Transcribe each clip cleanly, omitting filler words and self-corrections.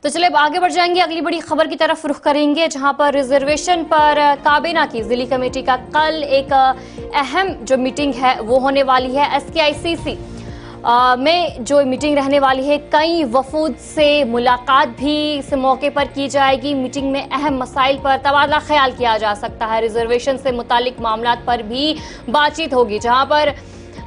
تو چلے اب آگے بڑھ جائیں گے، اگلی بڑی خبر کی طرف رخ کریں گے، جہاں پر ریزرویشن پر کابینہ کی ضلعی کمیٹی کا کل ایک اہم جو میٹنگ ہے وہ ہونے والی ہے۔ SKICC میں جو میٹنگ رہنے والی ہے، کئی وفود سے ملاقات بھی اس موقع پر کی جائے گی۔ میٹنگ میں اہم مسائل پر تبادلہ خیال کیا جا سکتا ہے، ریزرویشن سے متعلق معاملات پر بھی بات چیت ہوگی، جہاں پر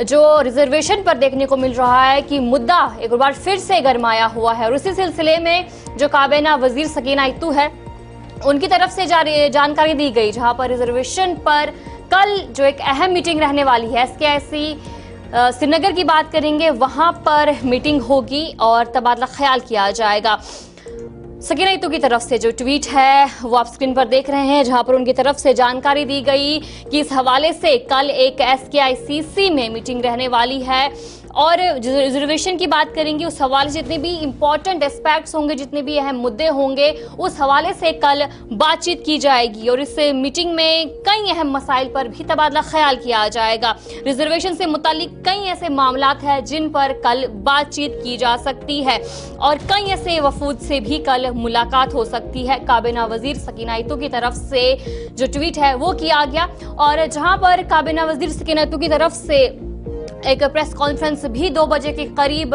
جو ریزرویشن پر دیکھنے کو مل رہا ہے کہ مدعا ایک بار پھر سے گرمایا ہوا ہے، اور اسی سلسلے میں جو کابینہ وزیر سکینہ اتو ہے ان کی طرف سے جانکاری دی گئی، جہاں پر ریزرویشن پر کل جو ایک اہم میٹنگ رہنے والی ہے SKIC سری نگر کی بات کریں گے، وہاں پر میٹنگ ہوگی اور تبادلہ خیال کیا جائے گا۔ سکینہ اتو کی طرف سے جو ٹویٹ ہے وہ آپ سکرین پر دیکھ رہے ہیں، جہاں پر ان کی طرف سے جانکاری دی گئی کہ اس حوالے سے کل ایک SKICC میں میٹنگ رہنے والی ہے، اور ریزرویشن کی بات کریں گے، اس حوالے سے جتنے بھی امپورٹنٹ اسپیکٹس ہوں گے، جتنے بھی اہم مدعے ہوں گے، اس حوالے سے کل بات چیت کی جائے گی، اور اس میٹنگ میں کئی اہم مسائل پر بھی تبادلہ خیال کیا جائے گا۔ ریزرویشن سے متعلق کئی ایسے معاملات ہیں جن پر کل بات چیت کی جا سکتی ہے، اور کئی ایسے وفود سے بھی کل ملاقات ہو سکتی ہے۔ کابینہ وزیر سکینہ اتو کی طرف سے جو ٹویٹ ہے وہ کیا گیا، اور جہاں پر کابینہ وزیر سکینہ اتو کی طرف سے ایک پریس کانفرنس بھی 2 بجے کے قریب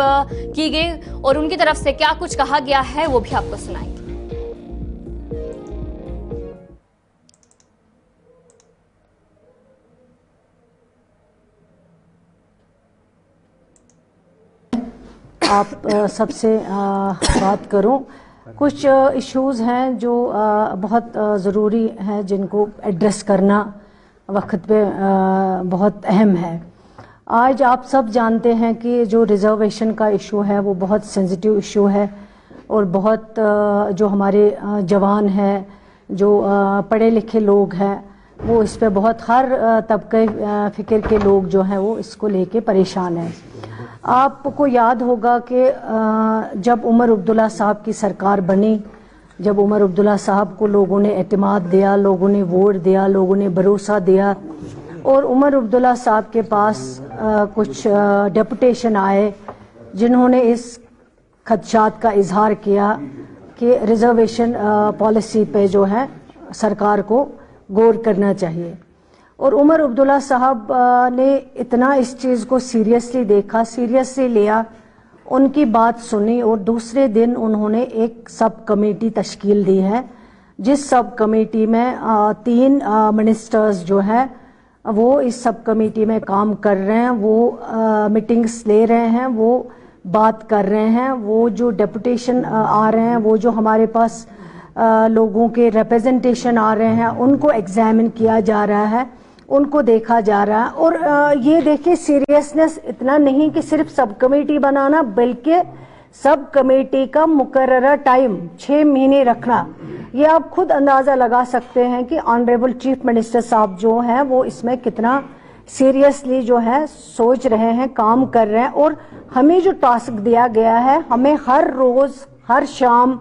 کی گئی، اور ان کی طرف سے کیا کچھ کہا گیا ہے وہ بھی آپ کو سنائیں گے۔ آپ سب سے بات کروں، کچھ ایشوز ہیں جو بہت ضروری ہیں، جن کو ایڈریس کرنا وقت پہ بہت اہم ہے۔ آج آپ سب جانتے ہیں کہ جو ریزرویشن کا ایشو ہے وہ بہت سینسیٹیو ایشو ہے، اور بہت جو ہمارے جوان ہیں، جو پڑھے لکھے لوگ ہیں، وہ اس پہ بہت ہر طبقے فکر کے لوگ جو ہیں وہ اس کو لے کے پریشان ہیں۔ آپ کو یاد ہوگا کہ جب عمر عبداللہ صاحب کی سرکار بنی، جب عمر عبداللہ صاحب کو لوگوں نے اعتماد دیا، لوگوں نے ووٹ دیا، لوگوں نے بھروسہ دیا، اور عمر عبداللہ صاحب کے پاس کچھ ڈیپوٹیشن آئے جنہوں نے اس خدشات کا اظہار کیا کہ ریزرویشن پالیسی پہ جو ہے سرکار کو غور کرنا چاہیے، اور عمر عبداللہ صاحب نے اتنا اس چیز کو سیریسلی دیکھا، سیریسلی لیا، ان کی بات سنی، اور دوسرے دن انہوں نے ایک سب کمیٹی تشکیل دی ہے، جس سب کمیٹی میں 3 منسٹرز جو ہیں وہ اس سب کمیٹی میں کام کر رہے ہیں، وہ میٹنگز لے رہے ہیں، وہ بات کر رہے ہیں، وہ جو ڈیپوٹیشن آ رہے ہیں، وہ جو ہمارے پاس لوگوں کے ریپرزنٹیشن آ رہے ہیں، ان کو ایگزامن کیا جا رہا ہے، ان کو دیکھا جا رہا ہے۔ اور یہ دیکھیں سیریسنس اتنا نہیں کہ صرف سب کمیٹی بنانا، بلکہ سب کمیٹی کا مقررہ ٹائم 6 مہینے رکھنا۔ یہ آپ خود اندازہ لگا سکتے ہیں کہ آنریبل چیف منسٹر صاحب جو ہیں وہ اس میں کتنا سیریسلی جو ہے سوچ رہے ہیں، کام کر رہے ہیں، اور ہمیں جو ٹاسک دیا گیا ہے، ہمیں ہر روز ہر شام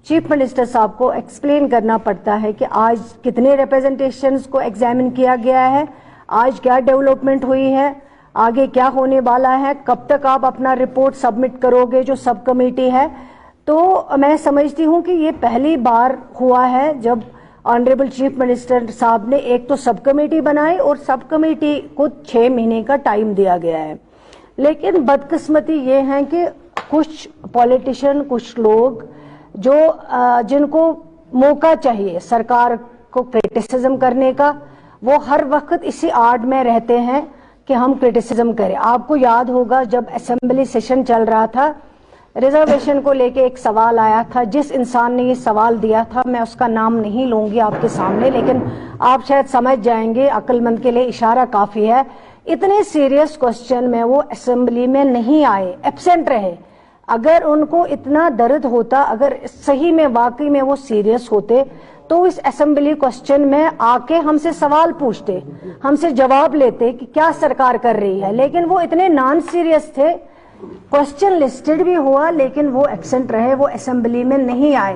چیف منسٹر صاحب کو ایکسپلین کرنا پڑتا ہے کہ آج کتنے ریپرزنٹیشنز کو ایگزامن کیا گیا ہے، آج کیا ڈیولپمنٹ ہوئی ہے، آگے کیا ہونے والا ہے، کب تک آپ اپنا رپورٹ سبمٹ کرو گے جو سب کمیٹی ہے۔ تو میں سمجھتی ہوں کہ یہ پہلی بار ہوا ہے جب آنریبل چیف منسٹر صاحب نے ایک تو سب کمیٹی بنائی، اور سب کمیٹی کو 6 مہینے کا ٹائم دیا گیا ہے۔ لیکن بدقسمتی یہ ہے کہ کچھ پولیٹیشین، کچھ لوگ جو جن کو موقع چاہیے سرکار کو کرٹیسزم کرنے کا، وہ ہر وقت اسی آڑ میں رہتے ہیں کہ ہم کرٹیسزم کریں۔ آپ کو یاد ہوگا جب اسمبلی سیشن چل رہا تھا، ریزرویشن کو لے کے ایک سوال آیا تھا، جس انسان نے یہ سوال دیا تھا میں اس کا نام نہیں لوں گی آپ کے سامنے، لیکن آپ شاید سمجھ جائیں گے، عقل مند کے لیے اشارہ کافی ہے۔ اتنے سیریس کوسچن میں وہ اسمبلی میں نہیں آئے، ایبسینٹ رہے۔ اگر ان کو اتنا درد ہوتا، اگر صحیح میں واقعی میں وہ سیریس ہوتے، تو اس اسمبلی کوسچن میں آ کے ہم سے سوال پوچھتے، ہم سے جواب لیتے کہ کیا سرکار کر رہی ہے۔ لیکن وہ اتنے نان سیریس تھے، کوسچن لسٹڈ بھی ہوا لیکن وہ ایبسینٹ رہے، وہ اسمبلی میں نہیں آئے۔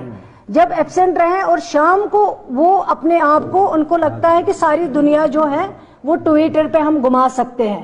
جب ایبسینٹ رہے اور شام کو وہ اپنے آپ کو، ان کو لگتا ہے کہ ساری دنیا جو ہے وہ ٹویٹر پہ ہم گھما سکتے ہیں،